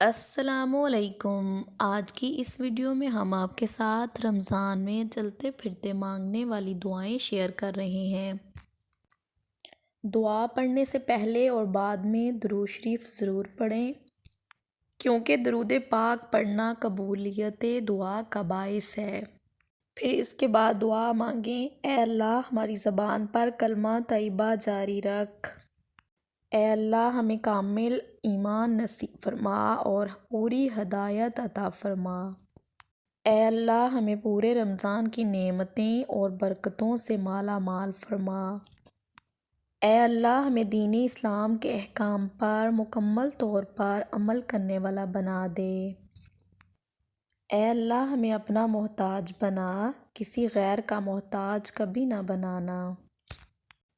السلام علیکم۔ آج کی اس ویڈیو میں ہم آپ کے ساتھ رمضان میں چلتے پھرتے مانگنے والی دعائیں شیئر کر رہے ہیں۔ دعا پڑھنے سے پہلے اور بعد میں درود شریف ضرور پڑھیں، کیونکہ درود پاک پڑھنا قبولیت دعا کا باعث ہے۔ پھر اس کے بعد دعا مانگیں، اے اللہ ہماری زبان پر کلمہ طیبہ جاری رکھ۔ اے اللہ ہمیں کامل ایمان نصیب فرما اور پوری ہدایت عطا فرما۔ اے اللہ ہمیں پورے رمضان کی نعمتیں اور برکتوں سے مالا مال فرما۔ اے اللہ ہمیں دین اسلام کے احکام پر مکمل طور پر عمل کرنے والا بنا دے۔ اے اللہ ہمیں اپنا محتاج بنا، کسی غیر کا محتاج کبھی نہ بنانا۔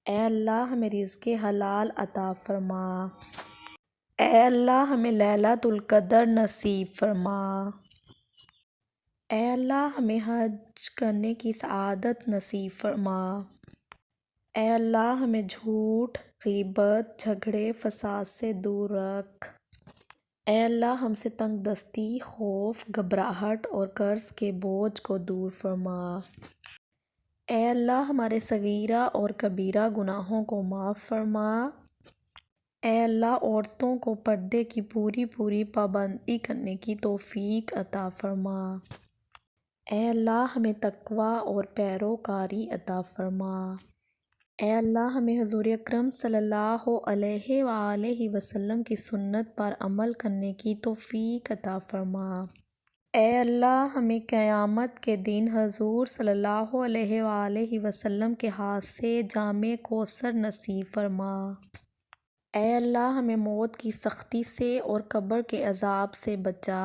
اے اللہ ہمیں رزق حلال عطا فرما۔ اے اللہ ہمیں لیلۃ القدر نصیب فرما۔ اے اللہ ہمیں حج کرنے کی سعادت نصیب فرما۔ اے اللہ ہمیں جھوٹ، غیبت، جھگڑے، فساد سے دور رکھ۔ اے اللہ ہم سے تنگ دستی، خوف، گھبراہٹ اور قرض کے بوجھ کو دور فرما۔ اے اللہ ہمارے صغیرہ اور کبیرہ گناہوں کو معاف فرما۔ اے اللہ عورتوں کو پردے کی پوری پابندی کرنے کی توفیق عطا فرما۔ اے اللہ ہمیں تقویٰ اور پیروکاری عطا فرما۔ اے اللہ ہمیں حضور اکرم صلی اللہ علیہ وآلہ وسلم کی سنت پر عمل کرنے کی توفیق عطا فرما۔ اے اللہ ہمیں قیامت کے دن حضور صلی اللہ علیہ وآلہ وسلم کے ہاتھ سے جام کوثر نصیب فرما۔ اے اللہ ہمیں موت کی سختی سے اور قبر کے عذاب سے بچا۔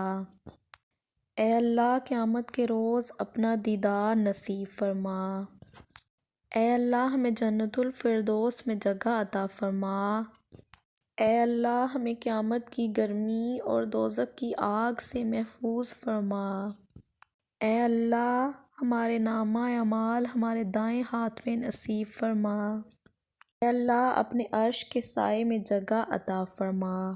اے اللہ قیامت کے روز اپنا دیدار نصیب فرما۔ اے اللہ ہمیں جنت الفردوس میں جگہ عطا فرما۔ اے اللہ ہمیں قیامت کی گرمی اور دوزخ کی آگ سے محفوظ فرما۔ اے اللہ ہمارے نامہ اعمال ہمارے دائیں ہاتھ میں نصیب فرما۔ اے اللہ اپنے عرش کے سائے میں جگہ عطا فرما۔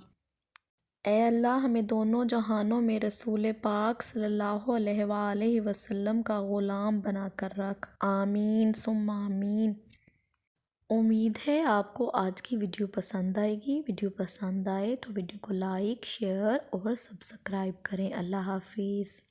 اے اللہ ہمیں دونوں جہانوں میں رسول پاک صلی اللہ علیہ وآلہ وسلم کا غلام بنا کر رکھ، آمین ثم آمین۔ امید ہے آپ کو آج کی ویڈیو پسند آئے گی۔ ویڈیو پسند آئے تو ویڈیو کو لائک، شیئر اور سبسکرائب کریں۔ اللہ حافظ۔